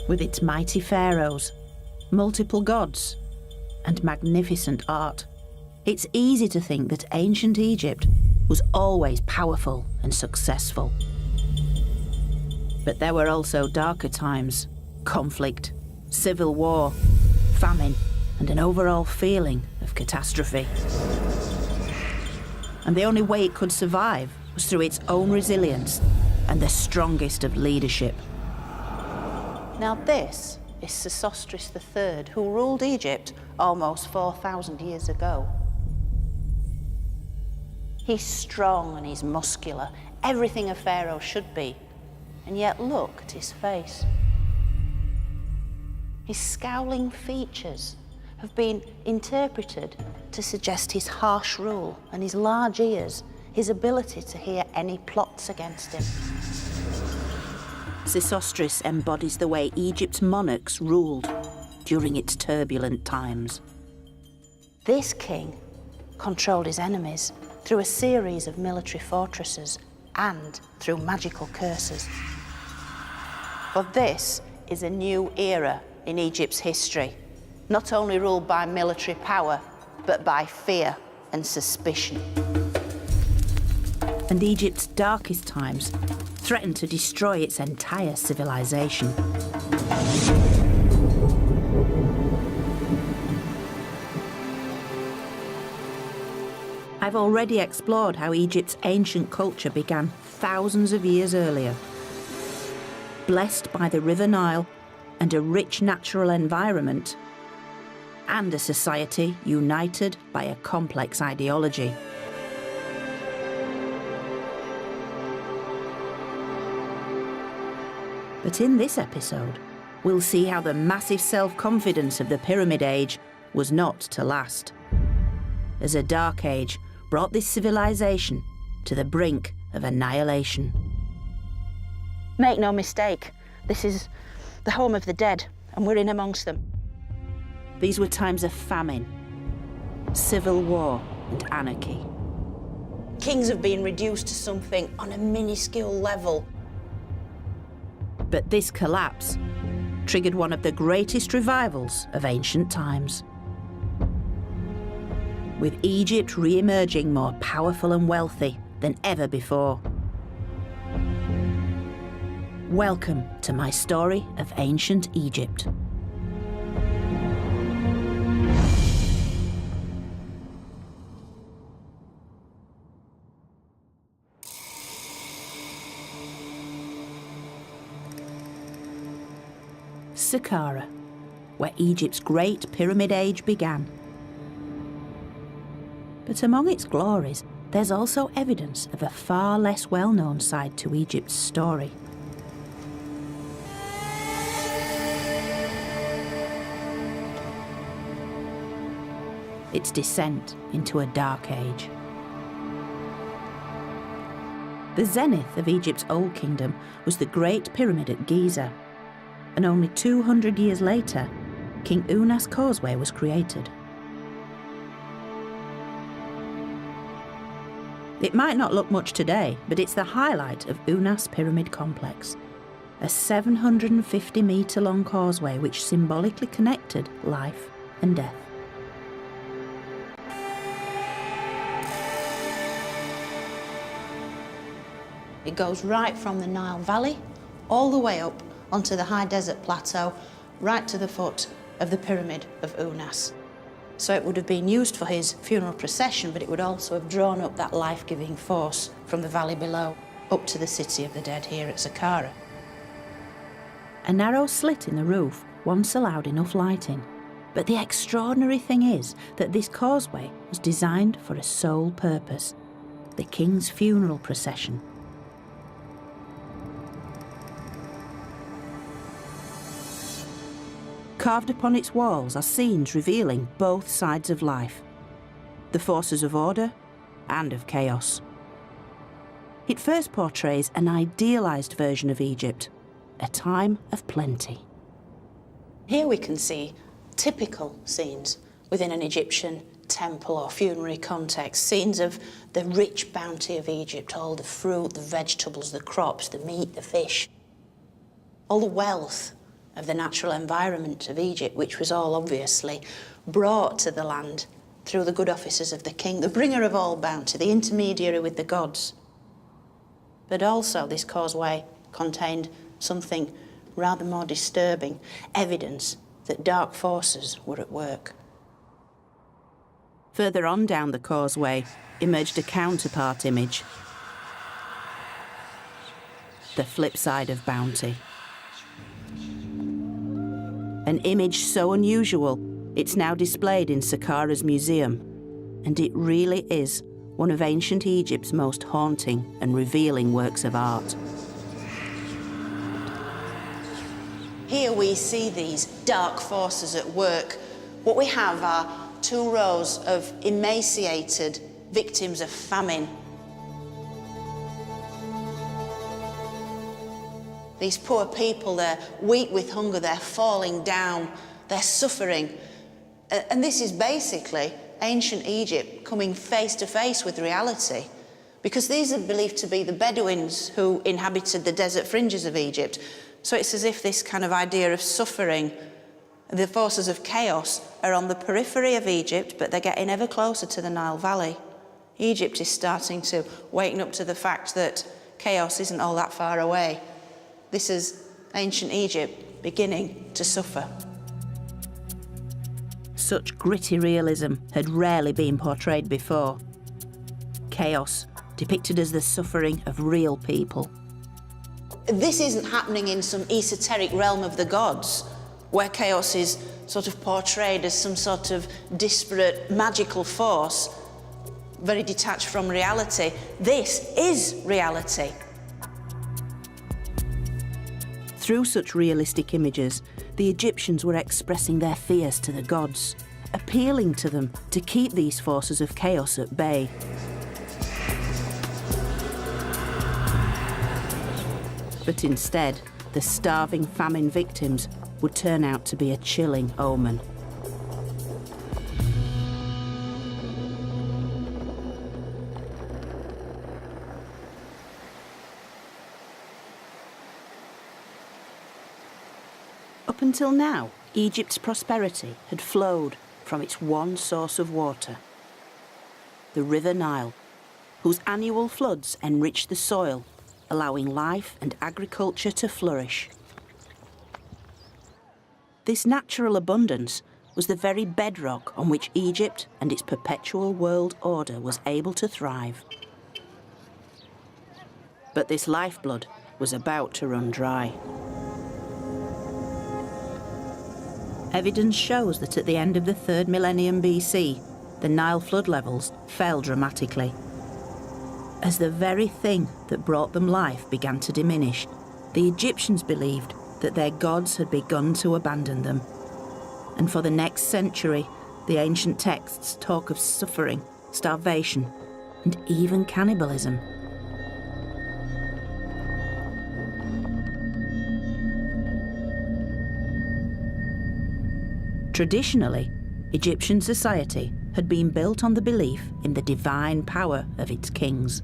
with its mighty pharaohs, multiple gods, and magnificent art. It's easy to think that ancient Egypt was always powerful and successful. But there were also darker times: conflict, civil war, famine, and an overall feeling of catastrophe. And the only way it could survive was through its own resilience and the strongest of leadership. Now this is Sesostris III, who ruled Egypt almost 4,000 years ago. He's strong and he's muscular, everything a pharaoh should be. And yet look at his face. His scowling features have been interpreted to suggest his harsh rule and his large ears, his ability to hear any plots against him. Sesostris embodies the way Egypt's monarchs ruled during its turbulent times. This king controlled his enemies through a series of military fortresses and through magical curses. But this is a new era in Egypt's history, not only ruled by military power, but by fear and suspicion. And Egypt's darkest times threatened to destroy its entire civilization. I've already explored how Egypt's ancient culture began thousands of years earlier. Blessed by the River Nile and a rich natural environment, and a society united by a complex ideology. But in this episode, we'll see how the massive self-confidence of the Pyramid Age was not to last, as a dark age brought this civilization to the brink of annihilation. Make no mistake, this is the home of the dead, and we're in amongst them. These were times of famine, civil war, and anarchy. Kings have been reduced to something on a minuscule level. But this collapse triggered one of the greatest revivals of ancient times, with Egypt re-emerging more powerful and wealthy than ever before. Welcome to my story of ancient Egypt. Saqqara, where Egypt's great Pyramid Age began. But among its glories, there's also evidence of a far less well-known side to Egypt's story. Its descent into a dark age. The zenith of Egypt's Old Kingdom was the Great Pyramid at Giza, and only 200 years later, King Unas Causeway was created. It might not look much today, but it's the highlight of Unas Pyramid Complex, a 750-metre-long causeway which symbolically connected life and death. It goes right from the Nile Valley all the way up onto the high desert plateau, right to the foot of the Pyramid of Unas. So it would have been used for his funeral procession, but it would also have drawn up that life-giving force from the valley below up to the city of the dead here at Saqqara. A narrow slit in the roof once allowed enough lighting, but the extraordinary thing is that this causeway was designed for a sole purpose: the king's funeral procession. Carved upon its walls are scenes revealing both sides of life, the forces of order and of chaos. It first portrays an idealised version of Egypt, a time of plenty. Here we can see typical scenes within an Egyptian temple or funerary context, scenes of the rich bounty of Egypt, all the fruit, the vegetables, the crops, the meat, the fish, all the wealth of the natural environment of Egypt, which was all obviously brought to the land through the good offices of the king, the bringer of all bounty, the intermediary with the gods. But also this causeway contained something rather more disturbing, evidence that dark forces were at work. Further on down the causeway emerged a counterpart image. The flip side of bounty. An image so unusual, it's now displayed in Saqqara's museum, and it really is one of ancient Egypt's most haunting and revealing works of art. Here we see these dark forces at work. What we have are two rows of emaciated victims of famine. These poor people, they're weak with hunger, they're falling down, they're suffering. And this is basically ancient Egypt coming face to face with reality, because these are believed to be the Bedouins who inhabited the desert fringes of Egypt. So it's as if this kind of idea of suffering, the forces of chaos, are on the periphery of Egypt, but they're getting ever closer to the Nile Valley. Egypt is starting to waken up to the fact that chaos isn't all that far away. This is ancient Egypt beginning to suffer. Such gritty realism had rarely been portrayed before. Chaos, depicted as the suffering of real people. This isn't happening in some esoteric realm of the gods, where chaos is sort of portrayed as some sort of disparate magical force, very detached from reality. This is reality. Through such realistic images, the Egyptians were expressing their fears to the gods, appealing to them to keep these forces of chaos at bay. But instead, the starving famine victims would turn out to be a chilling omen. Up until now, Egypt's prosperity had flowed from its one source of water, the River Nile, whose annual floods enriched the soil, allowing life and agriculture to flourish. This natural abundance was the very bedrock on which Egypt and its perpetual world order was able to thrive. But this lifeblood was about to run dry. Evidence shows that at the end of the 3rd millennium BC, the Nile flood levels fell dramatically. As the very thing that brought them life began to diminish, the Egyptians believed that their gods had begun to abandon them. And for the next century, the ancient texts talk of suffering, starvation, and even cannibalism. Traditionally, Egyptian society had been built on the belief in the divine power of its kings.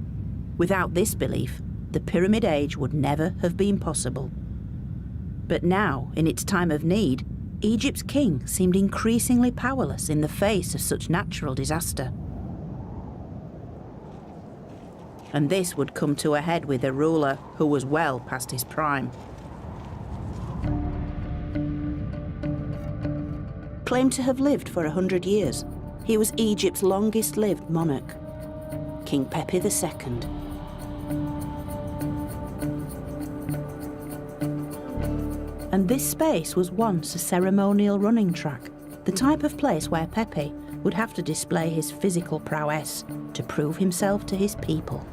Without this belief, the Pyramid Age would never have been possible. But now, in its time of need, Egypt's king seemed increasingly powerless in the face of such natural disaster. And this would come to a head with a ruler who was well past his prime. Claimed to have lived for 100 years, he was Egypt's longest-lived monarch, King Pepi II. And this space was once a ceremonial running track, the type of place where Pepi would have to display his physical prowess to prove himself to his people.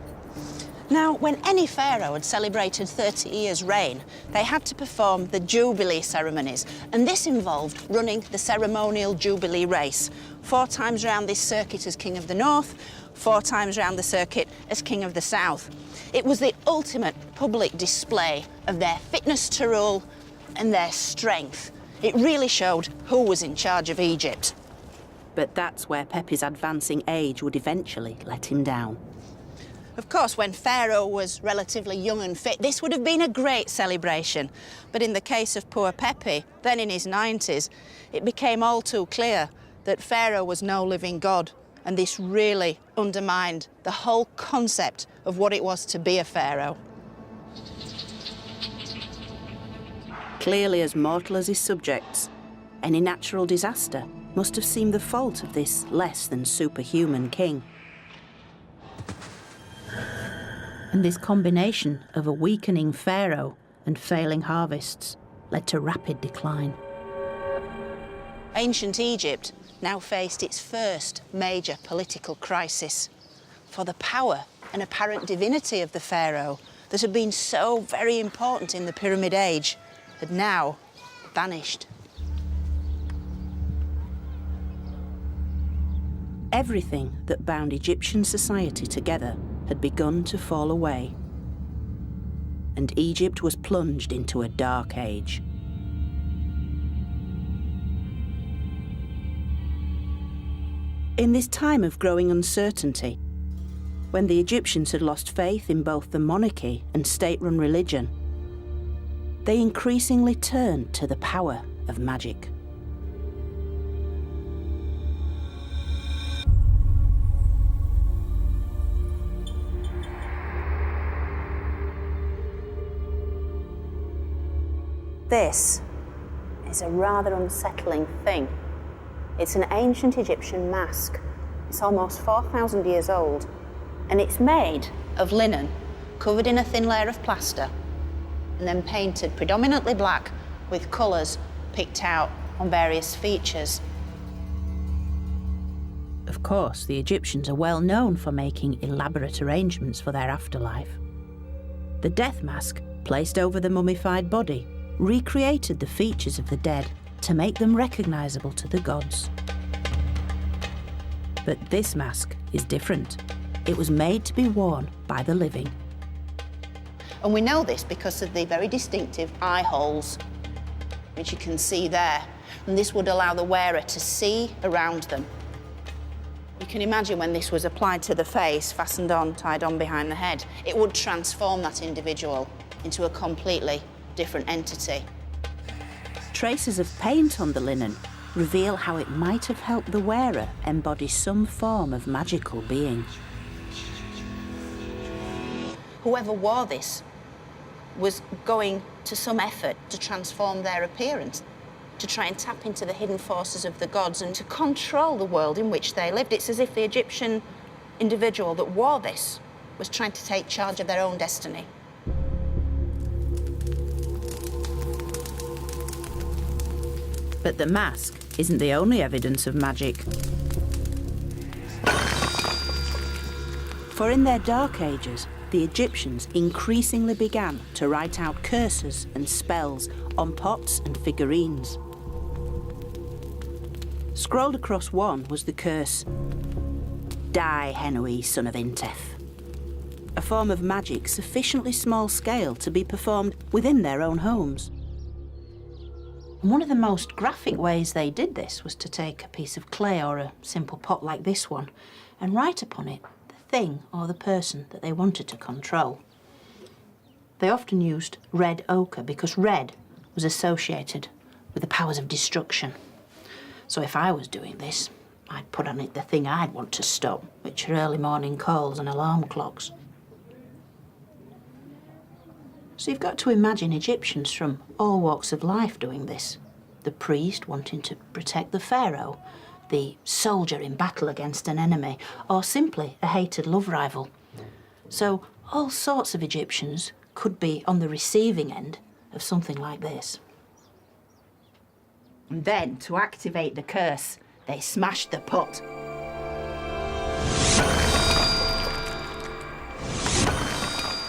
Now, when any pharaoh had celebrated 30 years' reign, they had to perform the Jubilee ceremonies, and this involved running the ceremonial Jubilee race, 4 times round this circuit as King of the North, 4 times round the circuit as King of the South. It was the ultimate public display of their fitness to rule and their strength. It really showed who was in charge of Egypt. But that's where Pepi's advancing age would eventually let him down. Of course, when Pharaoh was relatively young and fit, this would have been a great celebration. But in the case of poor Pepe, then in his 90s, it became all too clear that Pharaoh was no living god, and this really undermined the whole concept of what it was to be a pharaoh. Clearly as mortal as his subjects, any natural disaster must have seemed the fault of this less than superhuman king. And this combination of a weakening pharaoh and failing harvests led to rapid decline. Ancient Egypt now faced its first major political crisis, for the power and apparent divinity of the pharaoh that had been so very important in the Pyramid Age had now vanished. Everything that bound Egyptian society together had begun to fall away, and Egypt was plunged into a dark age. In this time of growing uncertainty, when the Egyptians had lost faith in both the monarchy and state-run religion, they increasingly turned to the power of magic. This is a rather unsettling thing. It's an ancient Egyptian mask. It's almost 4,000 years old, and it's made of linen, covered in a thin layer of plaster, and then painted predominantly black with colours picked out on various features. Of course, the Egyptians are well known for making elaborate arrangements for their afterlife. The death mask, placed over the mummified body, recreated the features of the dead to make them recognisable to the gods. But this mask is different. It was made to be worn by the living. And we know this because of the very distinctive eye holes, which you can see there. And this would allow the wearer to see around them. You can imagine when this was applied to the face, fastened on, tied on behind the head, it would transform that individual into a completely different entity. Traces of paint on the linen reveal how it might have helped the wearer embody some form of magical being. Whoever wore this was going to some effort to transform their appearance, to try and tap into the hidden forces of the gods and to control the world in which they lived. It's as if the Egyptian individual that wore this was trying to take charge of their own destiny. But the mask isn't the only evidence of magic. For in their dark ages, the Egyptians increasingly began to write out curses and spells on pots and figurines. Scrolled across one was the curse, "Die, Henui, son of Intef," a form of magic sufficiently small scale to be performed within their own homes. And one of the most graphic ways they did this was to take a piece of clay or a simple pot like this one and write upon it the thing or the person that they wanted to control. They often used red ochre because red was associated with the powers of destruction. So if I was doing this, I'd put on it the thing I'd want to stop, which are early morning calls and alarm clocks. So you've got to imagine Egyptians from all walks of life doing this. The priest wanting to protect the pharaoh, the soldier in battle against an enemy, or simply a hated love rival. So all sorts of Egyptians could be on the receiving end of something like this. And then, to activate the curse, they smashed the pot.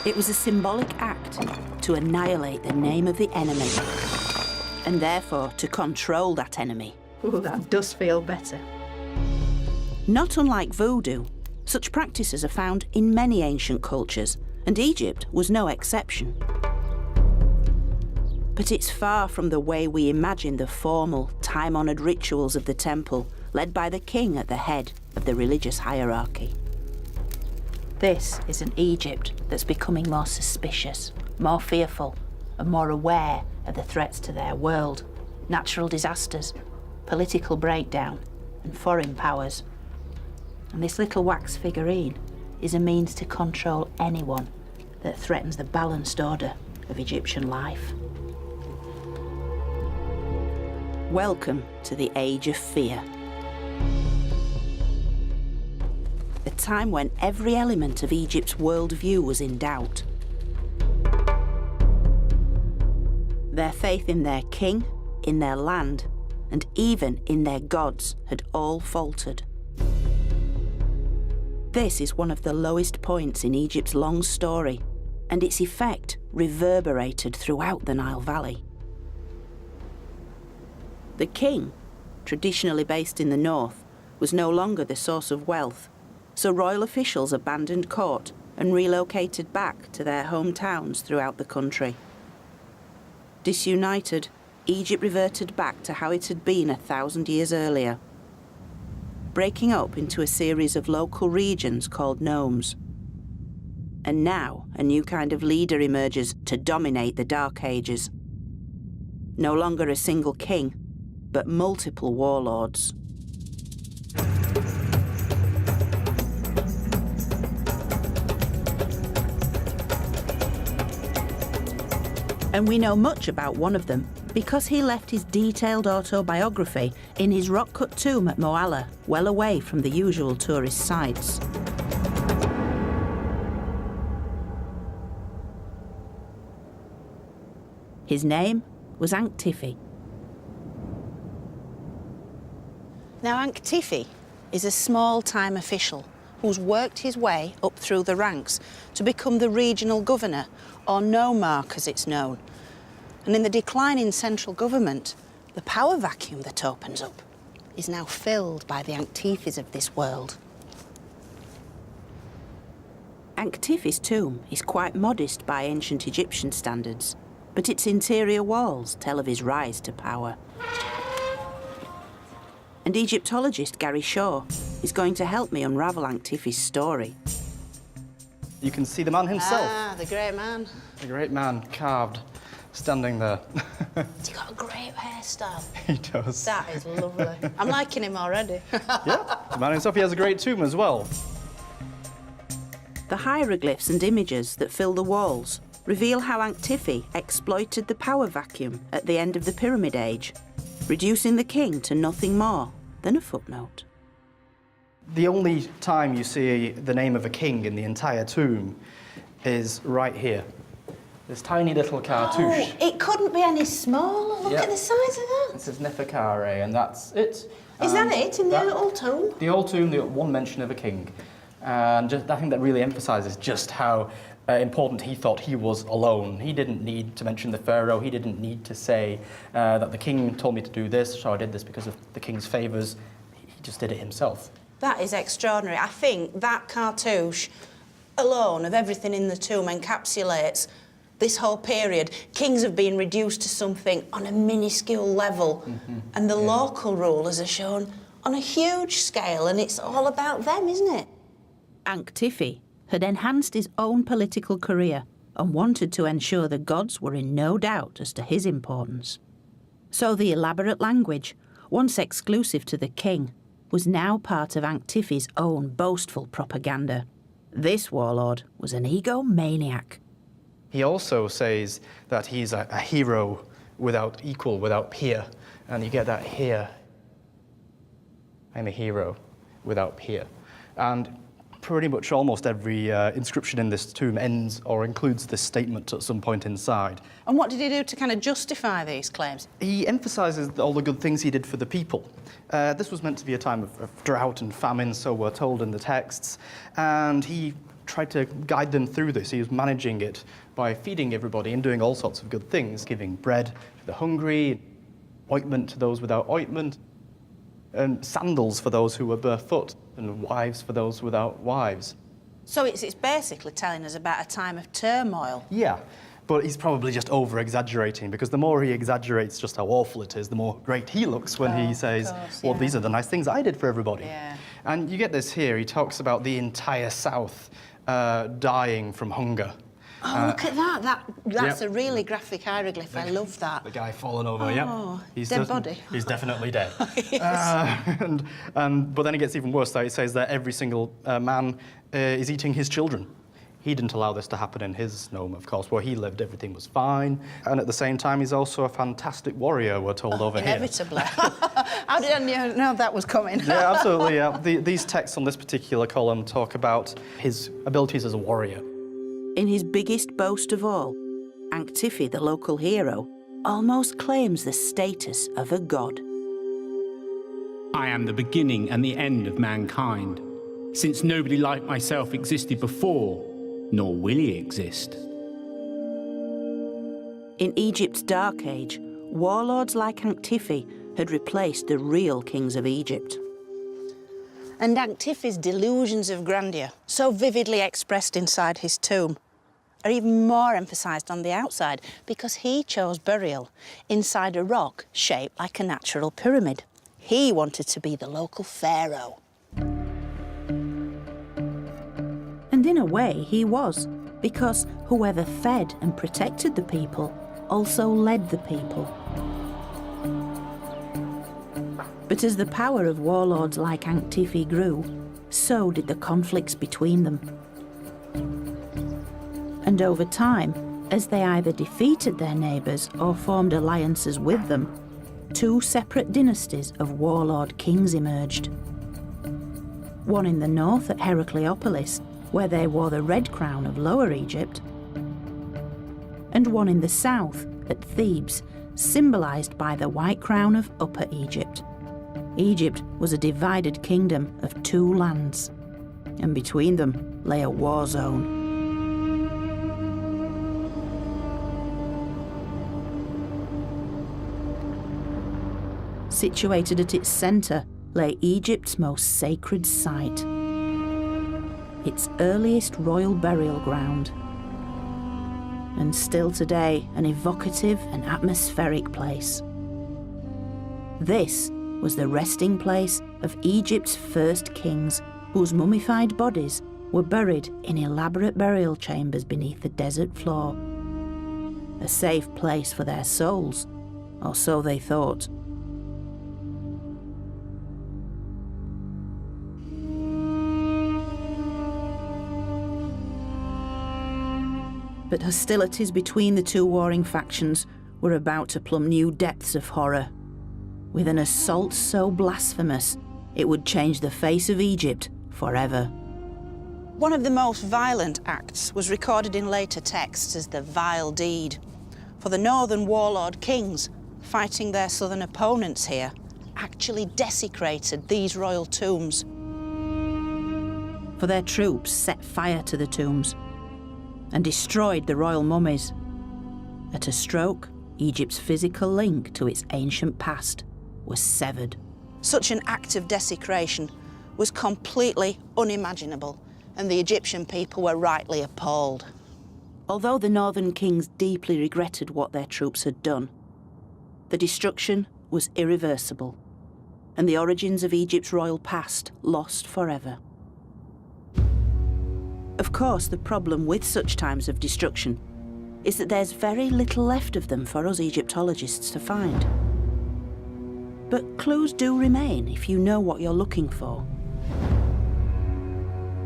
It was a symbolic act to annihilate the name of the enemy, and therefore to control that enemy. Ooh, that does feel better. Not unlike voodoo, such practices are found in many ancient cultures, and Egypt was no exception. But it's far from the way we imagine the formal, time-honoured rituals of the temple, led by the king at the head of the religious hierarchy. This is an Egypt that's becoming more suspicious, more fearful, and more aware of the threats to their world. Natural disasters, political breakdown, and foreign powers. And this little wax figurine is a means to control anyone that threatens the balanced order of Egyptian life. Welcome to the Age of Fear. A time when every element of Egypt's worldview was in doubt. Their faith in their king, in their land, and even in their gods had all faltered. This is one of the lowest points in Egypt's long story, and its effect reverberated throughout the Nile Valley. The king, traditionally based in the north, was no longer the source of wealth, so royal officials abandoned court and relocated back to their hometowns throughout the country. Disunited, Egypt reverted back to how it had been 1,000 years earlier, breaking up into a series of local regions called nomes. And now a new kind of leader emerges to dominate the Dark Ages. No longer a single king, but multiple warlords. And we know much about one of them because he left his detailed autobiography in his rock-cut tomb at Moala, well away from the usual tourist sites. His name was Ankh-Tifi. Now, Ankh-Tifi is a small-time official who's worked his way up through the ranks to become the regional governor, or nomarch as it's known. And in the declining central government, the power vacuum that opens up is now filled by the Ankh-Tifis of this world. Ankh-Tifi's tomb is quite modest by ancient Egyptian standards, but its interior walls tell of his rise to power. And Egyptologist Gary Shaw is going to help me unravel Ankh-Tifi's story. You can see the man himself. Ah, the great man. The great man carved, standing there. He's got a great hairstyle. He does. That is lovely. I'm liking him already. Yeah, the man himself, he has a great tomb as well. The hieroglyphs and images that fill the walls reveal how Ankh-Tifi exploited the power vacuum at the end of the Pyramid Age, reducing the king to nothing more than a footnote. The only time you see the name of a king in the entire tomb is right here. This tiny little cartouche. Oh, it couldn't be any smaller. Look Yep. at the size of that. This is Neferkare, and that's it. Is that it in the old tomb? The old tomb, the one mention of a king. And just, I think that really emphasises just how important he thought he was alone. He didn't need to mention the pharaoh. He didn't need to say that the king told me to do this, so I did this because of the king's favours. He just did it himself. That is extraordinary. I think that cartouche alone of everything in the tomb encapsulates this whole period. Kings have been reduced to something on a minuscule level, and the local rulers are shown on a huge scale, and it's all about them, isn't it? Ankh-Tifi had enhanced his own political career and wanted to ensure the gods were in no doubt as to his importance. So the elaborate language, once exclusive to the king, was now part of Ankh-Tifi's own boastful propaganda. This warlord was an egomaniac. He also says that he's a hero without equal, without peer. And you get that here. I'm a hero without peer. And pretty much almost every inscription in this tomb ends or includes this statement at some point inside. And what did he do to kind of justify these claims? He emphasises all the good things he did for the people. This was meant to be a time of drought and famine, so we're told in the texts, and he tried to guide them through this. He was managing it by feeding everybody and doing all sorts of good things, giving bread to the hungry, ointment to those without ointment, and sandals for those who were barefoot, and wives for those without wives. So it's basically telling us about a time of turmoil. Yeah, but he's probably just over-exaggerating, because the more he exaggerates just how awful it is, the more great he looks when he says, well, these are the nice things I did for everybody. Yeah. And you get this here. He talks about the entire south dying from hunger. Oh, look at that. That's Yep. a really graphic hieroglyph. I love that. The guy falling over, Oh, dead body. He's definitely dead. Yes. But then it gets even worse. It says that every single man is eating his children. He didn't allow this to happen in his nome, of course. Where he lived, everything was fine. And at the same time, he's also a fantastic warrior, we're told over here. Inevitably. How did I know that was coming? Yeah, absolutely, yeah. These texts on this particular column talk about his abilities as a warrior. In his biggest boast of all, Antifi, the local hero, almost claims the status of a god. I am the beginning and the end of mankind, since nobody like myself existed before, nor will he exist. In Egypt's Dark Age, warlords like Antifi had replaced the real kings of Egypt. And Antifi's delusions of grandeur, so vividly expressed inside his tomb, are even more emphasised on the outside because he chose burial inside a rock shaped like a natural pyramid. He wanted to be the local pharaoh. And in a way, he was, because whoever fed and protected the people also led the people. But as the power of warlords like Antifi grew, so did the conflicts between them. And over time, as they either defeated their neighbours or formed alliances with them, two separate dynasties of warlord kings emerged. One in the north at Heracleopolis, where they wore the red crown of Lower Egypt, and one in the south at Thebes, symbolised by the white crown of Upper Egypt. Egypt was a divided kingdom of two lands, and between them lay a war zone. Situated at its centre lay Egypt's most sacred site, its earliest royal burial ground, and still today an evocative and atmospheric place. This was the resting place of Egypt's first kings, whose mummified bodies were buried in elaborate burial chambers beneath the desert floor. A safe place for their souls, or so they thought. But hostilities between the two warring factions were about to plumb new depths of horror. With an assault so blasphemous, it would change the face of Egypt forever. One of the most violent acts was recorded in later texts as the vile deed. For the northern warlord kings, fighting their southern opponents here, actually desecrated these royal tombs. For their troops set fire to the tombs and destroyed the royal mummies. At a stroke, Egypt's physical link to its ancient past was severed. Such an act of desecration was completely unimaginable, and the Egyptian people were rightly appalled. Although the northern kings deeply regretted what their troops had done, the destruction was irreversible, and the origins of Egypt's royal past lost forever. Of course, the problem with such times of destruction is that there's very little left of them for us Egyptologists to find. But clues do remain if you know what you're looking for.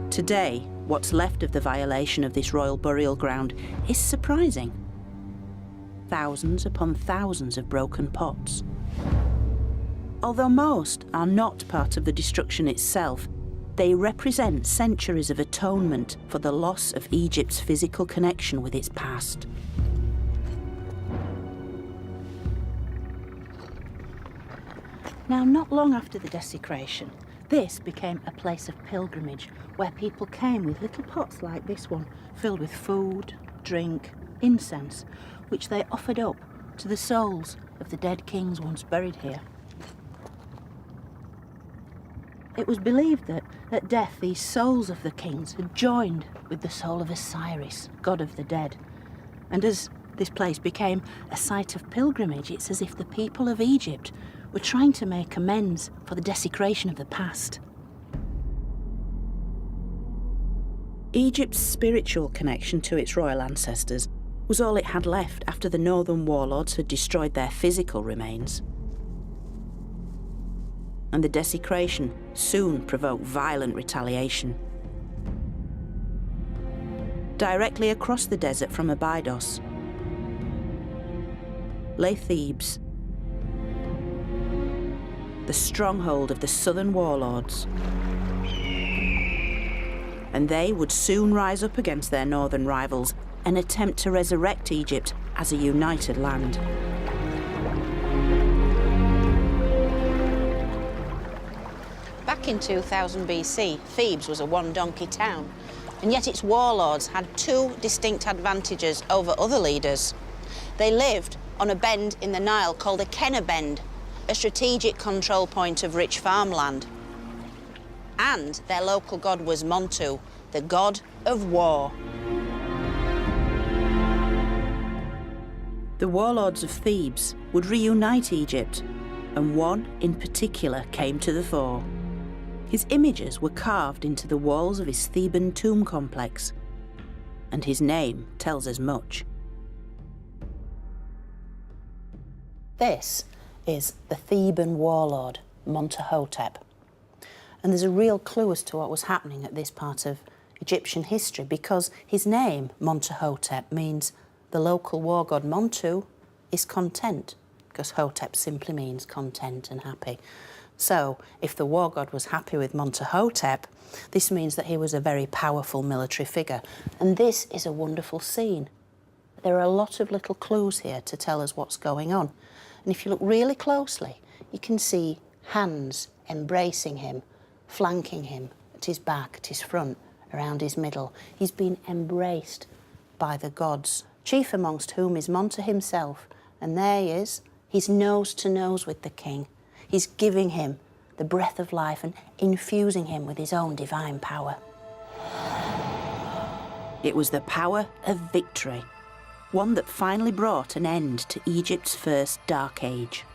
Today, what's left of the violation of this royal burial ground is surprising. Thousands upon thousands of broken pots. Although most are not part of the destruction itself, they represent centuries of atonement for the loss of Egypt's physical connection with its past. Now, not long after the desecration, this became a place of pilgrimage where people came with little pots like this one, filled with food, drink, incense, which they offered up to the souls of the dead kings once buried here. It was believed that at death these souls of the kings had joined with the soul of Osiris, god of the dead. And as this place became a site of pilgrimage, it's as if the people of Egypt were trying to make amends for the desecration of the past. Egypt's spiritual connection to its royal ancestors was all it had left after the northern warlords had destroyed their physical remains. And the desecration soon provoked violent retaliation. Directly across the desert from Abydos lay Thebes, the stronghold of the southern warlords. And they would soon rise up against their northern rivals and attempt to resurrect Egypt as a united land. Back in 2000 BC, Thebes was a one-donkey town, and yet its warlords had two distinct advantages over other leaders. They lived on a bend in the Nile called a Kenna Bend, a strategic control point of rich farmland. And their local god was Montu, the god of war. The warlords of Thebes would reunite Egypt, and one in particular came to the fore. His images were carved into the walls of his Theban tomb complex, and his name tells us much. This is the Theban warlord, Montuhotep. And there's a real clue as to what was happening at this part of Egyptian history, because his name, Montuhotep, means the local war god Montu is content, because Hotep simply means content and happy. So, if the war god was happy with Montuhotep, this means that he was a very powerful military figure. And this is a wonderful scene. There are a lot of little clues here to tell us what's going on. And if you look really closely, you can see hands embracing him, flanking him at his back, at his front, around his middle. He's been embraced by the gods, chief amongst whom is Montu himself. And there he is. He's nose to nose with the king. He's giving him the breath of life and infusing him with his own divine power. It was the power of victory, one that finally brought an end to Egypt's first dark age.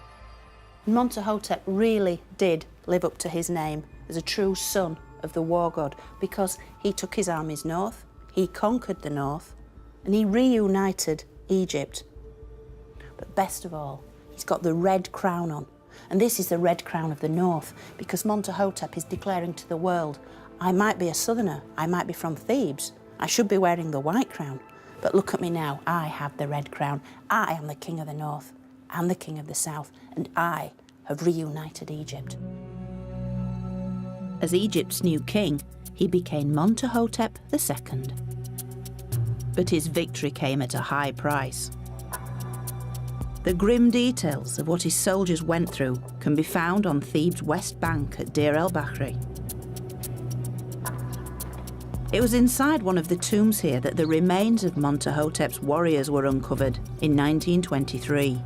Montuhotep really did live up to his name as a true son of the war god, because he took his armies north, he conquered the north, and he reunited Egypt. But best of all, he's got the red crown on. And this is the red crown of the north, because Montuhotep is declaring to the world, I might be a southerner, I might be from Thebes, I should be wearing the white crown, but look at me now, I have the red crown. I am the king of the north and the king of the south, and I have reunited Egypt. As Egypt's new king, he became Montuhotep II. But his victory came at a high price. The grim details of what his soldiers went through can be found on Thebes' west bank at Deir el-Bahri. It was inside one of the tombs here that the remains of Montuhotep's warriors were uncovered in 1923.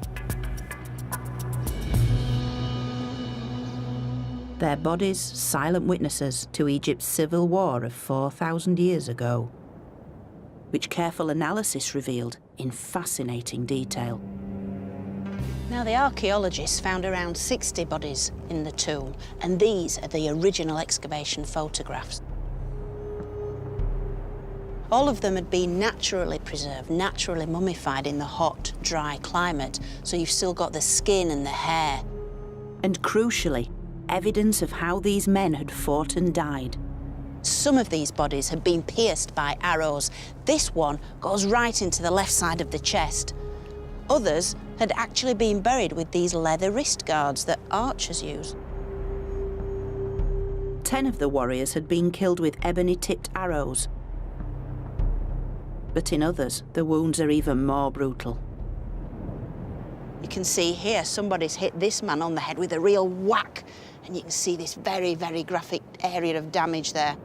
Their bodies silent witnesses to Egypt's civil war of 4,000 years ago, which careful analysis revealed in fascinating detail. Now, the archaeologists found around 60 bodies in the tomb, and these are the original excavation photographs. All of them had been naturally preserved, naturally mummified in the hot, dry climate, so you've still got the skin and the hair. And crucially, evidence of how these men had fought and died. Some of these bodies had been pierced by arrows. This one goes right into the left side of the chest. Others had actually been buried with these leather wrist guards that archers use. 10 of the warriors had been killed with ebony-tipped arrows. But in others, the wounds are even more brutal. You can see here somebody's hit this man on the head with a real whack, and you can see this very, very graphic area of damage there.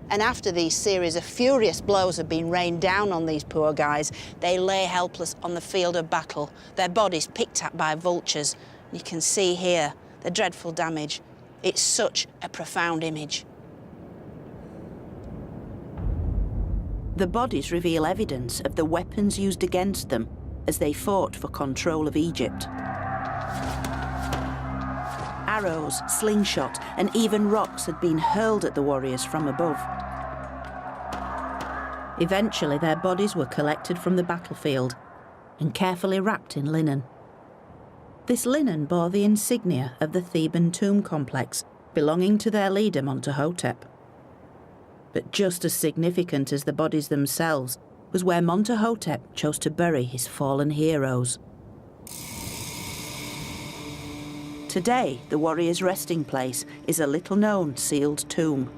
And after these series of furious blows had been rained down on these poor guys, they lay helpless on the field of battle, their bodies picked at by vultures. You can see here the dreadful damage. It's such a profound image. The bodies reveal evidence of the weapons used against them as they fought for control of Egypt. Arrows, slingshot, and even rocks had been hurled at the warriors from above. Eventually, their bodies were collected from the battlefield and carefully wrapped in linen. This linen bore the insignia of the Theban tomb complex, belonging to their leader Montahotep. But just as significant as the bodies themselves was where Montahotep chose to bury his fallen heroes. Today, the warrior's resting place is a little-known sealed tomb.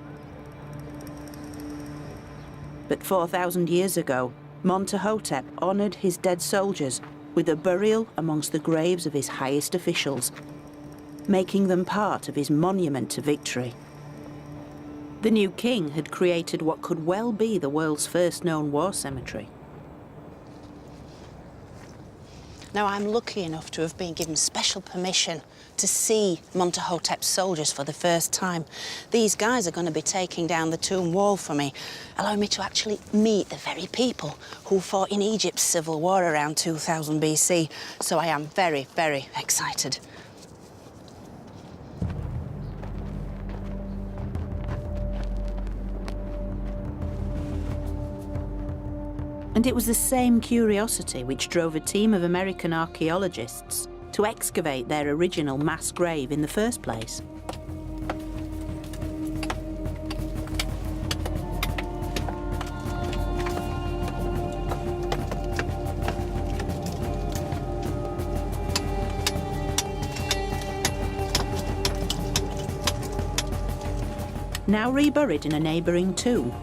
But 4,000 years ago, Montahotep honoured his dead soldiers with a burial amongst the graves of his highest officials, making them part of his monument to victory. The new king had created what could well be the world's first known war cemetery. Now, I'm lucky enough to have been given special permission to see Montahotep's soldiers for the first time. These guys are going to be taking down the tomb wall for me, allowing me to actually meet the very people who fought in Egypt's civil war around 2000 BC. So I am very, very excited. And it was the same curiosity which drove a team of American archaeologists to excavate their original mass grave in the first place. Now reburied in a neighbouring tomb,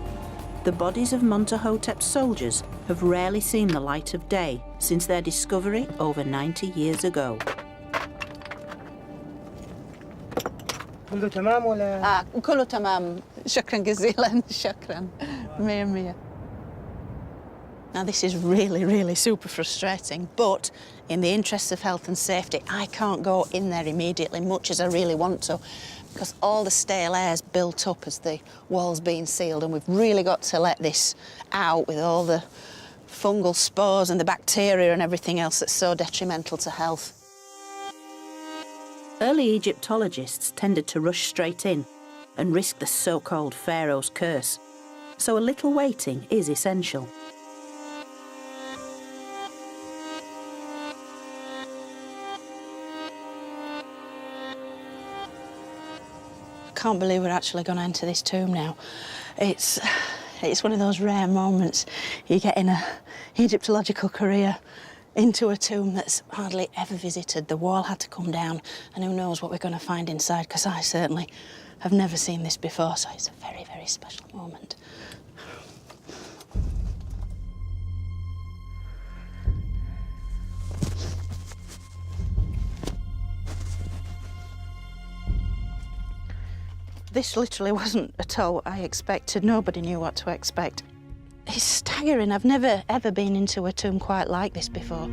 the bodies of Montahotep's soldiers have rarely seen the light of day since their discovery over 90 years ago. كله تمام ولا؟ كله تمام. شكراً جزيلاً. شكراً. مية مية. Now, this is really, really super frustrating, but in the interests of health and safety, I can't go in there immediately, much as I really want to, because all the stale air's built up as the wall's being sealed, and we've really got to let this out with all the fungal spores and the bacteria and everything else that's so detrimental to health. Early Egyptologists tended to rush straight in and risk the so-called Pharaoh's curse, so a little waiting is essential. I can't believe we're actually going to enter this tomb now. It's one of those rare moments you get in a Egyptological career, into a tomb that's hardly ever visited. The wall had to come down, and who knows what we're going to find inside, because I certainly have never seen this before, so it's a very, very special moment. This literally wasn't at all what I expected. Nobody knew what to expect. It's staggering. I've never, ever been into a tomb quite like this before.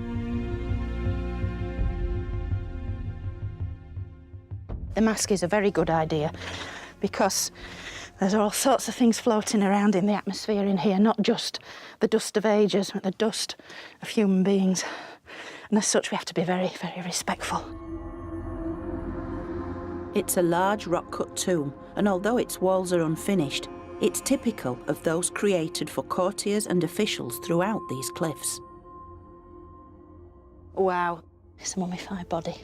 The mask is a very good idea because there's all sorts of things floating around in the atmosphere in here, not just the dust of ages, but the dust of human beings. And as such, we have to be very, very respectful. It's a large rock-cut tomb, and although its walls are unfinished, it's typical of those created for courtiers and officials throughout these cliffs. Wow, it's a mummified body.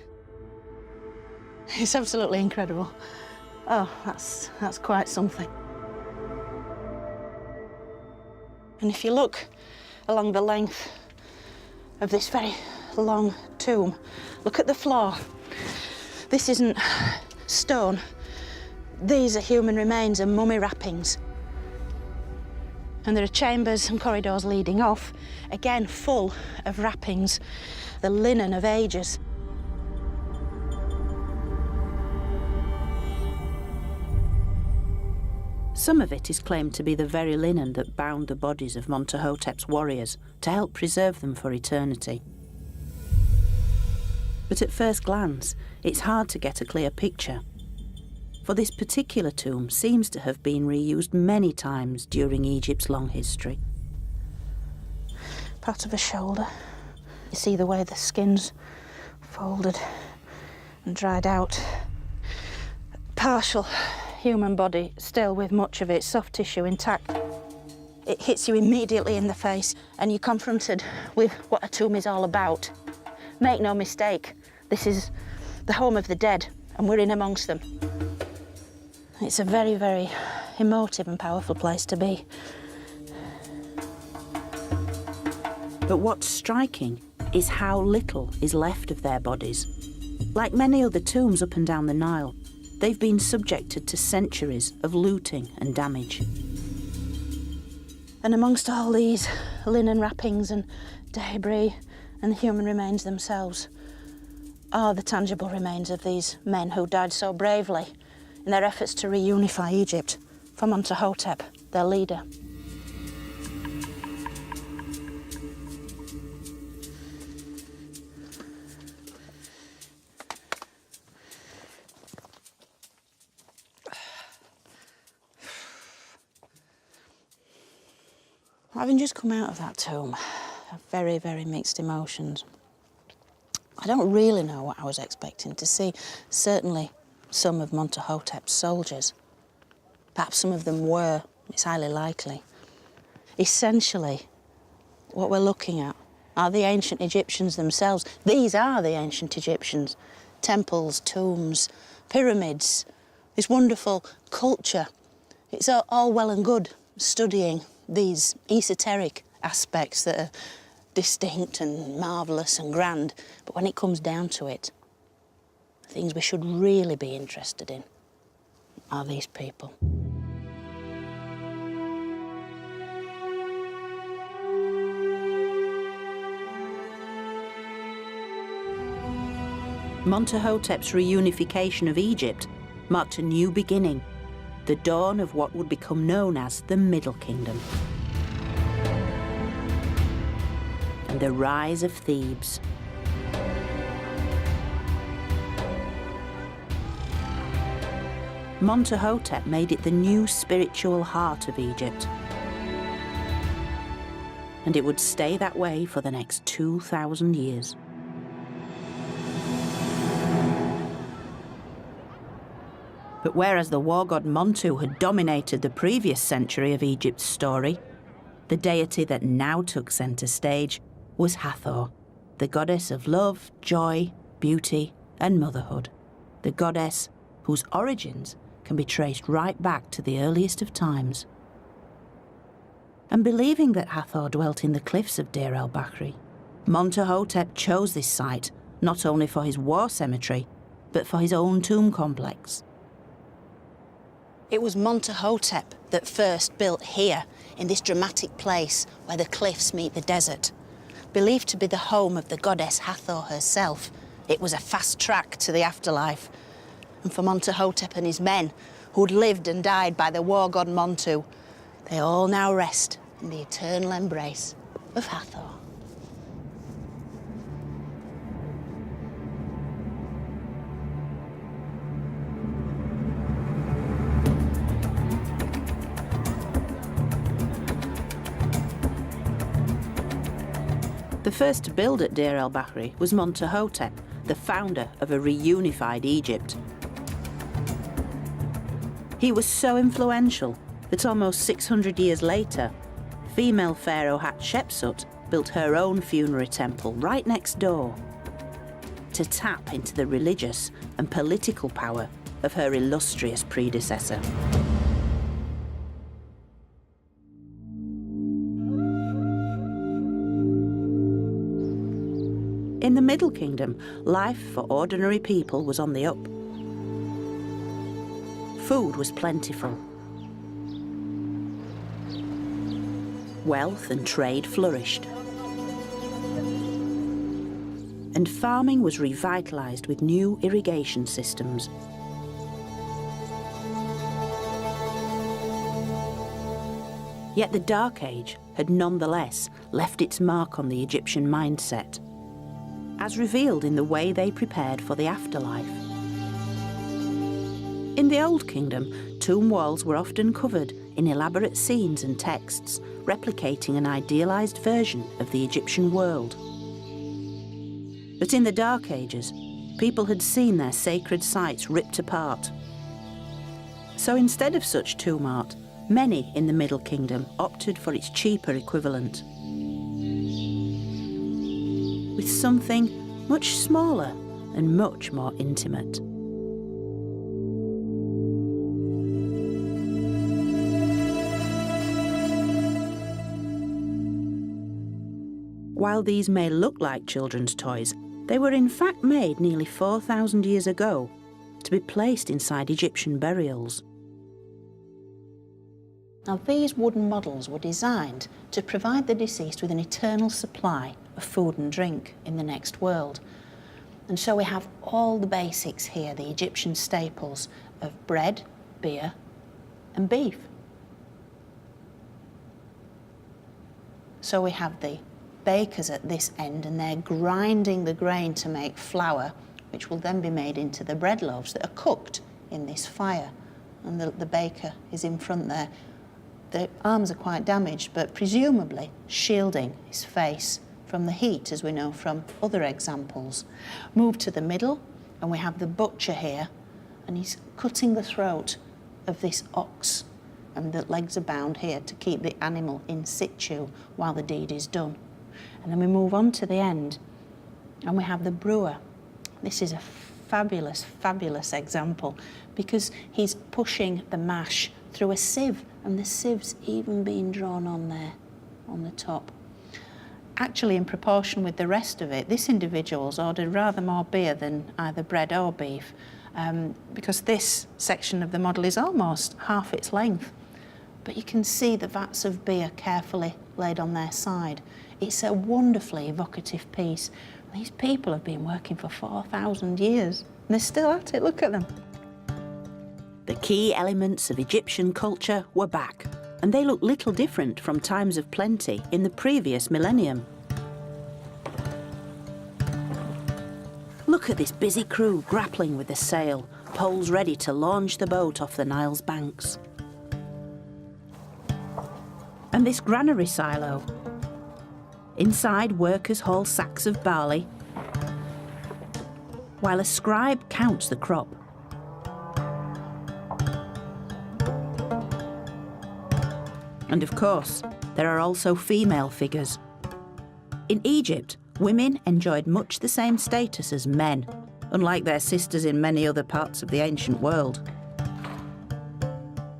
It's absolutely incredible. Oh, that's quite something. And if you look along the length of this very long tomb, look at the floor. This isn't stone. These are human remains and mummy wrappings. And there are chambers and corridors leading off, again full of wrappings, the linen of ages. Some of it is claimed to be the very linen that bound the bodies of Montahotep's warriors to help preserve them for eternity. But at first glance, it's hard to get a clear picture, for this particular tomb seems to have been reused many times during Egypt's long history. Part of a shoulder. You see the way the skin's folded and dried out. partial human body, still with much of its soft tissue intact. It hits you immediately in the face and you're confronted with what a tomb is all about. Make no mistake, this is the home of the dead and we're in amongst them. It's a very, very emotive and powerful place to be. But what's striking is how little is left of their bodies. Like many other tombs up and down the Nile, they've been subjected to centuries of looting and damage. And amongst all these linen wrappings and debris and the human remains themselves are the tangible remains of these men who died so bravely in their efforts to reunify Egypt for Montuhotep, their leader. Having just come out of that tomb, I have very, very mixed emotions. I don't really know what I was expecting to see. Certainly some of Montuhotep's soldiers. Perhaps some of them were, it's highly likely. Essentially, what we're looking at are the ancient Egyptians themselves. These are the ancient Egyptians. Temples, tombs, pyramids, this wonderful culture. It's all well and good studying these esoteric aspects that are distinct and marvellous and grand, but when it comes down to it, the things we should really be interested in are these people. Montuhotep's reunification of Egypt marked a new beginning, the dawn of what would become known as the Middle Kingdom. And the rise of Thebes. Montuhotep made it the new spiritual heart of Egypt. And it would stay that way for the next 2,000 years. But whereas the war god Montu had dominated the previous century of Egypt's story, the deity that now took centre stage was Hathor, the goddess of love, joy, beauty, and motherhood. The goddess whose origins can be traced right back to the earliest of times. And believing that Hathor dwelt in the cliffs of Deir el-Bahri, Montuhotep chose this site not only for his war cemetery, but for his own tomb complex. It was Montuhotep that first built here, in this dramatic place where the cliffs meet the desert. Believed to be the home of the goddess Hathor herself, it was a fast track to the afterlife. And for Montuhotep and his men, who'd lived and died by the war god Montu, they all now rest in the eternal embrace of Hathor. The first to build at Deir el-Bahri was Montuhotep, the founder of a reunified Egypt. He was so influential that almost 600 years later, female pharaoh Hatshepsut built her own funerary temple right next door to tap into the religious and political power of her illustrious predecessor. In the Middle Kingdom, life for ordinary people was on the up. Food was plentiful. Wealth and trade flourished. And farming was revitalised with new irrigation systems. Yet the Dark Age had nonetheless left its mark on the Egyptian mindset, as revealed in the way they prepared for the afterlife. In the Old Kingdom, tomb walls were often covered in elaborate scenes and texts, replicating an idealised version of the Egyptian world. But in the Dark Ages, people had seen their sacred sites ripped apart, So instead of such tomb art, many in the Middle Kingdom opted for its cheaper equivalent, with something much smaller and much more intimate. While these may look like children's toys, they were in fact made nearly 4,000 years ago to be placed inside Egyptian burials. Now, these wooden models were designed to provide the deceased with an eternal supply of food and drink in the next world. And so we have all the basics here, the Egyptian staples of bread, beer, and beef. So we have the bakers at this end, and they're grinding the grain to make flour, which will then be made into the bread loaves that are cooked in this fire. And the baker is in front there. The arms are quite damaged, but presumably shielding his face from the heat, as we know from other examples. Move to the middle, and we have the butcher here, and he's cutting the throat of this ox, and the legs are bound here to keep the animal in situ while the deed is done. And then we move on to the end, and we have the brewer. This is a fabulous, fabulous example, because he's pushing the mash through a sieve, and the sieve's even being drawn on there, on the top. Actually, in proportion with the rest of it, this individual's ordered rather more beer than either bread or beef, because this section of the model is almost half its length. But you can see the vats of beer carefully laid on their side. It's a wonderfully evocative piece. These people have been working for 4,000 years, and they're still at it. Look at them. The key elements of Egyptian culture were back, and they look little different from times of plenty in the previous millennium. Look at this busy crew grappling with the sail, poles ready to launch the boat off the Nile's banks. And this granary silo. Inside, workers haul sacks of barley, while a scribe counts the crop. And of course, there are also female figures. In Egypt, women enjoyed much the same status as men, unlike their sisters in many other parts of the ancient world.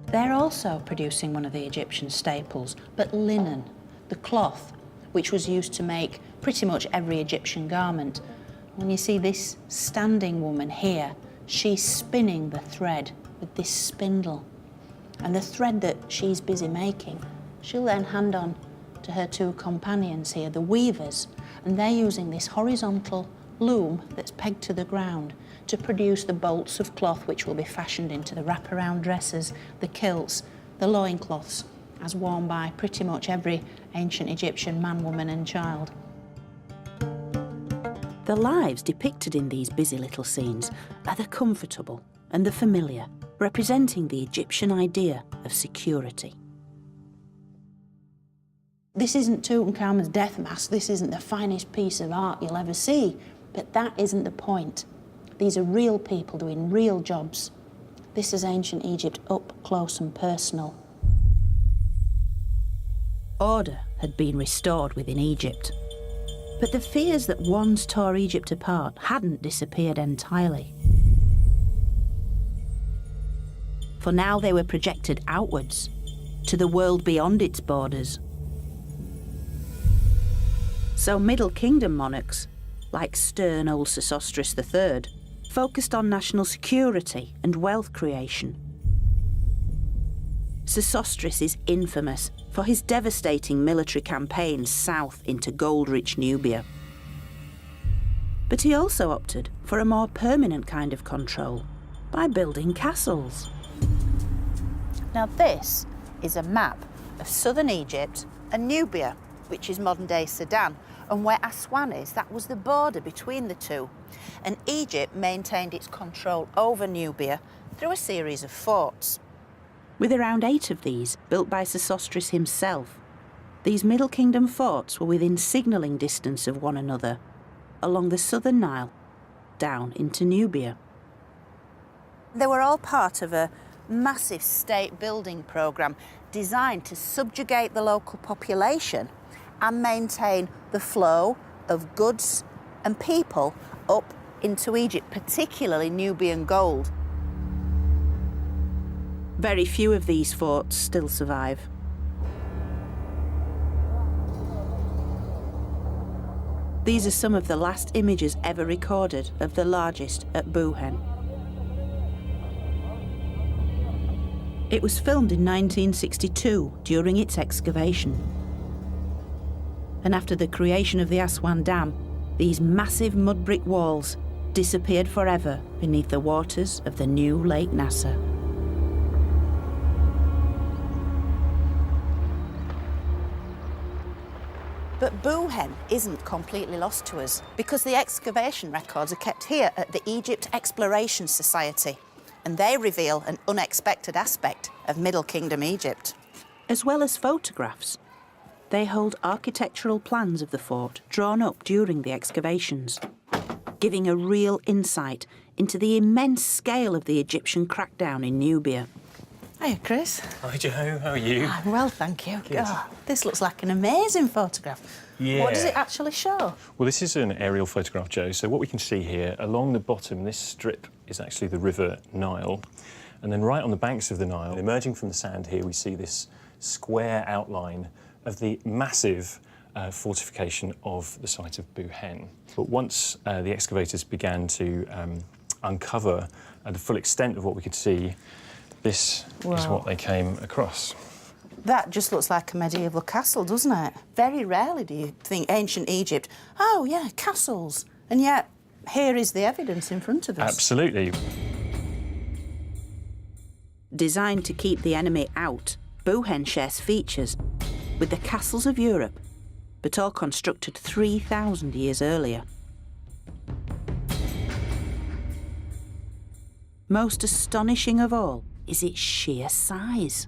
They're also producing one of the Egyptian staples, but linen, the cloth, which was used to make pretty much every Egyptian garment. When you see this standing woman here, she's spinning the thread with this spindle. And the thread that she's busy making, she'll then hand on to her two companions here, the weavers, and they're using this horizontal loom that's pegged to the ground to produce the bolts of cloth which will be fashioned into the wraparound dresses, the kilts, the loincloths, as worn by pretty much every ancient Egyptian man, woman and child. The lives depicted in these busy little scenes are the comfortable and the familiar, representing the Egyptian idea of security. This isn't Tutankhamun's death mask, this isn't the finest piece of art you'll ever see, but that isn't the point. These are real people doing real jobs. This is ancient Egypt up close and personal. Order had been restored within Egypt, but the fears that once tore Egypt apart hadn't disappeared entirely. For now they were projected outwards, to the world beyond its borders. So Middle Kingdom monarchs, like stern old Sesostris III, focused on national security and wealth creation. Sesostris is infamous for his devastating military campaigns south into gold-rich Nubia. But he also opted for a more permanent kind of control by building castles. Now this is a map of southern Egypt and Nubia, which is modern-day Sudan, and where Aswan is, that was the border between the two. And Egypt maintained its control over Nubia through a series of forts. With around 8 of these built by Sesostris himself, these Middle Kingdom forts were within signalling distance of one another, along the southern Nile, down into Nubia. They were all part of a massive state building programme designed to subjugate the local population and maintain the flow of goods and people up into Egypt, particularly Nubian gold. Very few of these forts still survive. These are some of the last images ever recorded of the largest at Buhen. It was filmed in 1962 during its excavation. And after the creation of the Aswan Dam, these massive mud brick walls disappeared forever beneath the waters of the new Lake Nasser. But Buhen isn't completely lost to us because the excavation records are kept here at the Egypt Exploration Society, and they reveal an unexpected aspect of Middle Kingdom Egypt. As well as photographs, they hold architectural plans of the fort drawn up during the excavations, giving a real insight into the immense scale of the Egyptian crackdown in Nubia. Hiya, Chris. Hi, Joe. How are you? I'm well, thank you. Good. Oh, this looks like an amazing photograph. Yeah. What does it actually show? Well, this is an aerial photograph, Joe. So what we can see here, along the bottom, this strip is actually the River Nile. And then right on the banks of the Nile, emerging from the sand here, we see this square outline of the massive fortification of the site of Buhen. But once the excavators began to uncover the full extent of what we could see, this is what they came across. That just looks like a medieval castle, doesn't it? Very rarely do you think ancient Egypt, oh yeah, castles. And yet, here is the evidence in front of us. Absolutely. Designed to keep the enemy out, Buhen shares features with the castles of Europe, but all constructed 3,000 years earlier. Most astonishing of all is its sheer size.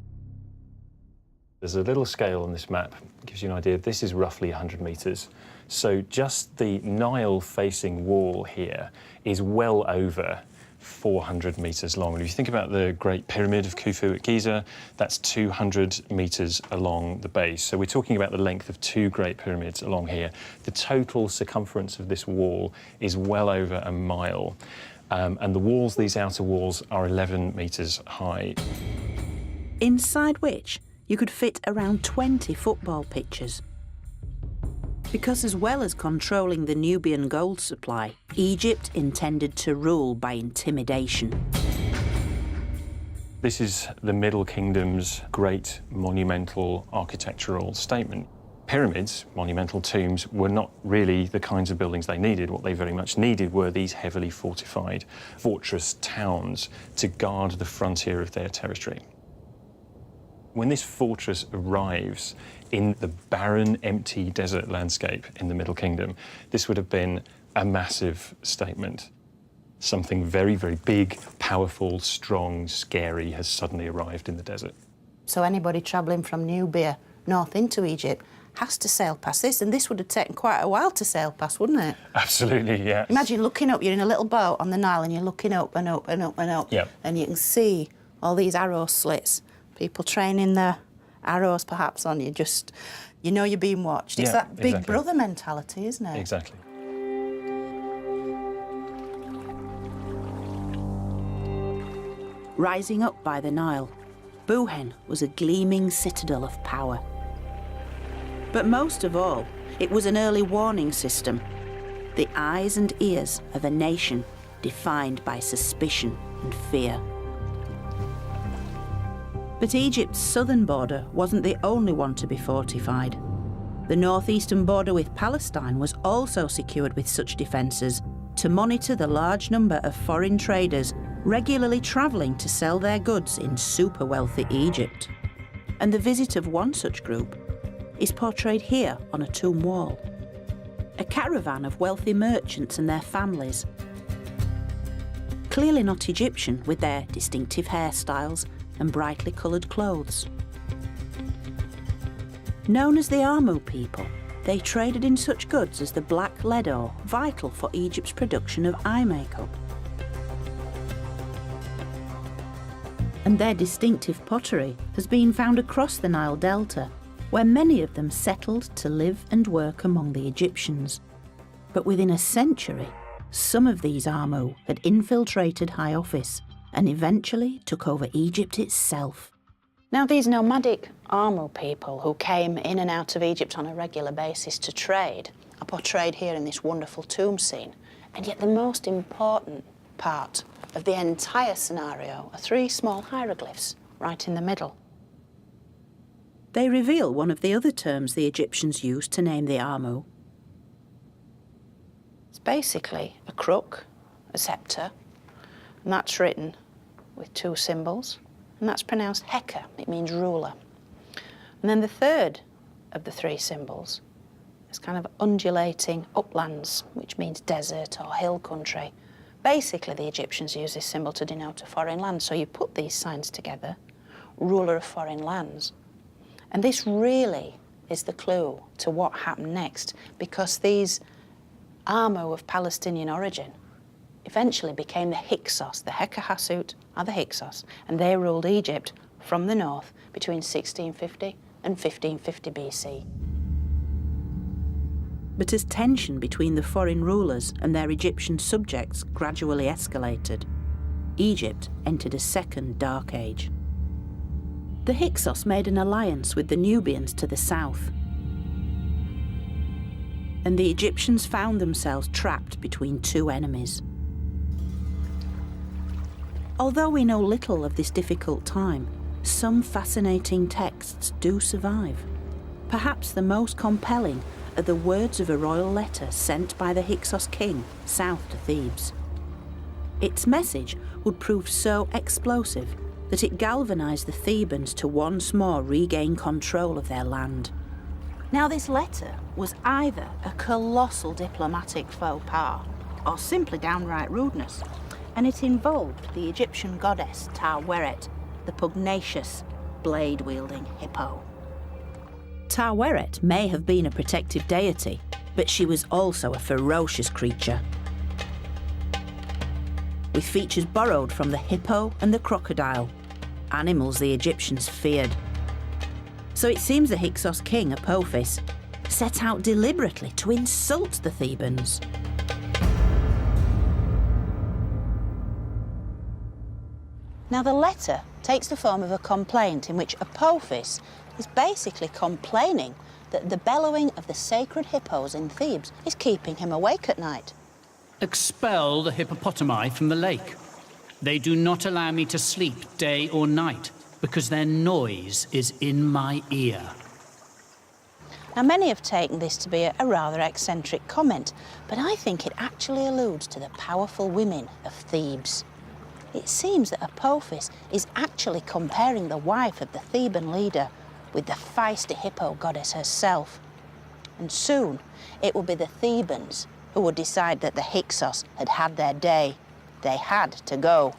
There's a little scale on this map, it gives you an idea. This is roughly 100 metres. So just the Nile-facing wall here is well over 400 metres long. And if you think about the Great Pyramid of Khufu at Giza, that's 200 metres along the base. So we're talking about the length of two Great Pyramids along here. The total circumference of this wall is well over a mile. And the walls, these outer walls, are 11 metres high. Inside which you could fit around 20 football pitches. Because as well as controlling the Nubian gold supply, Egypt intended to rule by intimidation. This is the Middle Kingdom's great monumental architectural statement. Pyramids, monumental tombs, were not really the kinds of buildings they needed. What they very much needed were these heavily fortified fortress towns to guard the frontier of their territory. When this fortress arrives in the barren, empty desert landscape in the Middle Kingdom, this would have been a massive statement. Something very, very big, powerful, strong, scary has suddenly arrived in the desert. So anybody travelling from Nubia north into Egypt has to sail past this, and this would have taken quite a while to sail past, wouldn't it? Absolutely, yeah. Imagine looking up, you're in a little boat on the Nile and you're looking up and up and up and up, Yep. and you can see all these arrow slits, people training their arrows perhaps on you, just, you know you're being watched. It's Yeah, that big exactly. brother mentality, isn't it? Exactly. Rising up by the Nile, Buhen was a gleaming citadel of power. But most of all, it was an early warning system, the eyes and ears of a nation defined by suspicion and fear. But Egypt's southern border wasn't the only one to be fortified. The northeastern border with Palestine was also secured with such defences to monitor the large number of foreign traders regularly travelling to sell their goods in super-wealthy Egypt. And the visit of one such group is portrayed here on a tomb wall. A caravan of wealthy merchants and their families. Clearly not Egyptian, with their distinctive hairstyles and brightly coloured clothes. Known as the Amu people, they traded in such goods as the black lead ore, vital for Egypt's production of eye makeup. and their distinctive pottery has been found across the Nile Delta, where many of them settled to live and work among the Egyptians. But within a century, some of these Amu had infiltrated high office and eventually took over Egypt itself. Now, these nomadic Amu people who came in and out of Egypt on a regular basis to trade are portrayed here in this wonderful tomb scene. And yet the most important part of the entire scenario are three small hieroglyphs right in the middle. They reveal one of the other terms the Egyptians used to name the Amu. It's basically a crook, a sceptre, and that's written with two symbols, and that's pronounced Heka. It means ruler. And then the third of the three symbols is kind of undulating uplands, which means desert or hill country. Basically, the Egyptians used this symbol to denote a foreign land. So you put these signs together, ruler of foreign lands. And this really is the clue to what happened next, because these Amu of Palestinian origin eventually became the Hyksos. The Heka-Hassut are the Hyksos, and they ruled Egypt from the north between 1650 and 1550 BC. But as tension between the foreign rulers and their Egyptian subjects gradually escalated, Egypt entered a second dark age. The Hyksos made an alliance with the Nubians to the south, and the Egyptians found themselves trapped between two enemies. Although we know little of this difficult time, some fascinating texts do survive. Perhaps the most compelling are the words of a royal letter sent by the Hyksos king south to Thebes. Its message would prove so explosive that it galvanised the Thebans to once more regain control of their land. Now, this letter was either a colossal diplomatic faux pas or simply downright rudeness, and it involved the Egyptian goddess Taweret, the pugnacious, blade-wielding hippo. Taweret may have been a protective deity, but she was also a ferocious creature, with features borrowed from the hippo and the crocodile, animals the Egyptians feared. So it seems the Hyksos king Apophis set out deliberately to insult the Thebans. Now, the letter takes the form of a complaint in which Apophis is basically complaining that the bellowing of the sacred hippos in Thebes is keeping him awake at night. Expel the hippopotami from the lake. They do not allow me to sleep day or night because their noise is in my ear. Now, many have taken this to be a rather eccentric comment, but I think it actually alludes to the powerful women of Thebes. It seems that Apophis is actually comparing the wife of the Theban leader with the feisty hippo goddess herself. And soon, it will be the Thebans who would decide that the Hyksos had had their day. They had to go.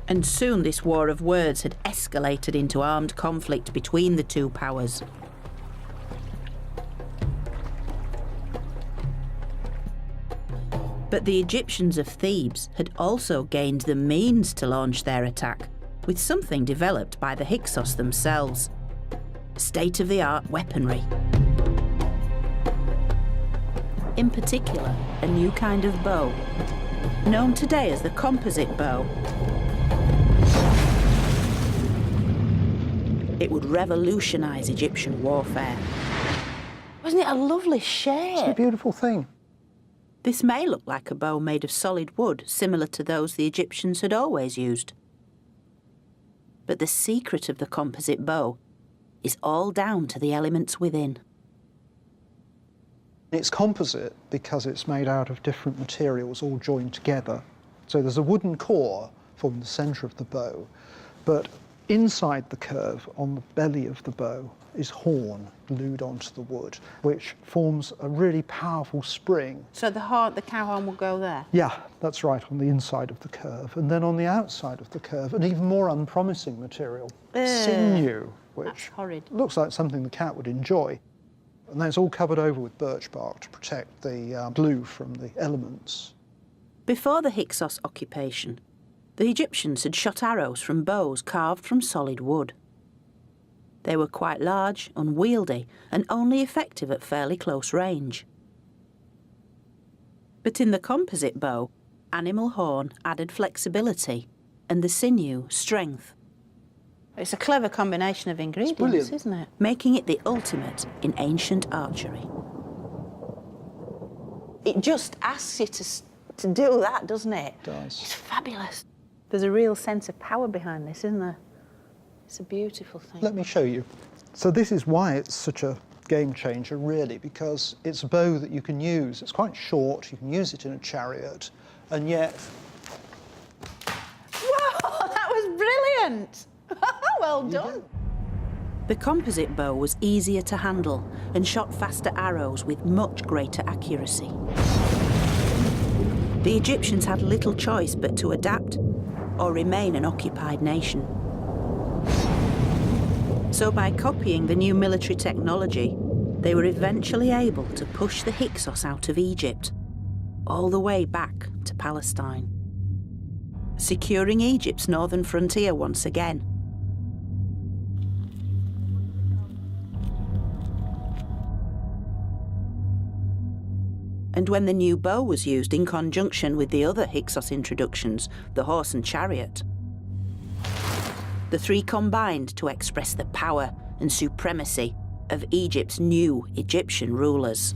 And soon this war of words had escalated into armed conflict between the two powers. But the Egyptians of Thebes had also gained the means to launch their attack with something developed by the Hyksos themselves: state-of-the-art weaponry. In particular, a new kind of bow, known today as the composite bow. It would revolutionise Egyptian warfare. Wasn't it a lovely shape? It's a beautiful thing. This may look like a bow made of solid wood, similar to those the Egyptians had always used. But the secret of the composite bow is all down to the elements within. It's composite because it's made out of different materials all joined together. So there's a wooden core forming the centre of the bow, but inside the curve, on the belly of the bow, is horn glued onto the wood, which forms a really powerful spring. So the cow horn will go there? Yeah, that's right, on the inside of the curve. And then on the outside of the curve, an even more unpromising material, sinew, which looks like something the cat would enjoy. And that's all covered over with birch bark to protect the glue from the elements. Before the Hyksos occupation, the Egyptians had shot arrows from bows carved from solid wood. They were quite large, unwieldy, and only effective at fairly close range. But in the composite bow, animal horn added flexibility and the sinew strength, It's a clever combination of ingredients, isn't it? making it the ultimate in ancient archery. It just asks you to do that, doesn't it? It does. It's fabulous. There's a real sense of power behind this, isn't there? It's a beautiful thing. Let me show you. So this is why it's such a game changer, really, because it's a bow that you can use. It's quite short, you can use it in a chariot, and yet... Whoa, that was brilliant! Well done. The composite bow was easier to handle and shot faster arrows with much greater accuracy. The Egyptians had little choice but to adapt or remain an occupied nation. So by copying the new military technology, they were eventually able to push the Hyksos out of Egypt, all the way back to Palestine, securing Egypt's northern frontier once again. And when the new bow was used in conjunction with the other Hyksos introductions, the horse and chariot, the three combined to express the power and supremacy of Egypt's new Egyptian rulers.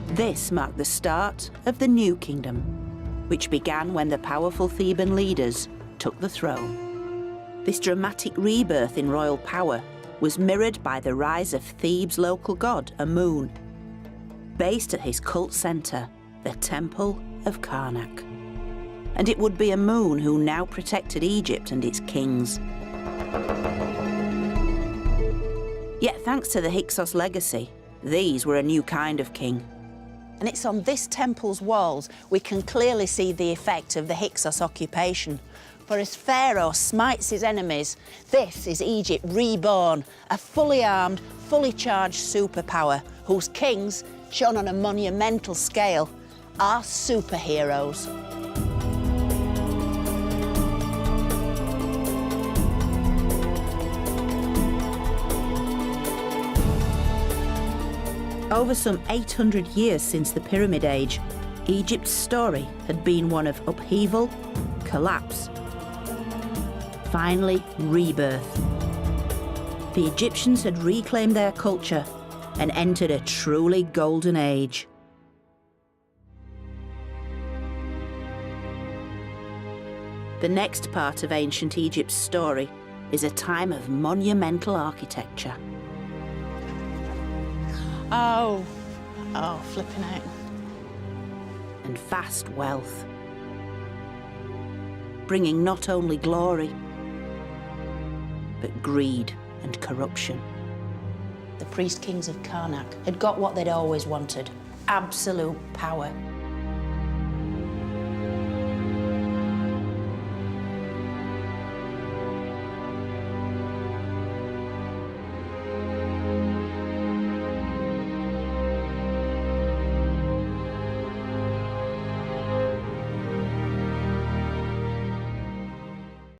This marked the start of the New Kingdom, which began when the powerful Theban leaders took the throne. This dramatic rebirth in royal power was mirrored by the rise of Thebes' local god, Amun, based at his cult centre, the Temple of Karnak. And it would be Amun who now protected Egypt and its kings. Yet thanks to the Hyksos legacy, these were a new kind of king. And it's on this temple's walls we can clearly see the effect of the Hyksos occupation. For as Pharaoh smites his enemies, this is Egypt reborn, a fully armed, fully charged superpower whose kings, shown on a monumental scale, are superheroes. Over some 800 years since the Pyramid Age, Egypt's story had been one of upheaval, collapse, finally rebirth. The Egyptians had reclaimed their culture and entered a truly golden age. The next part of ancient Egypt's story is a time of monumental architecture. Oh, flipping out. And vast wealth, bringing not only glory, but greed and corruption. The priest kings of Karnak had got what they'd always wanted, absolute power.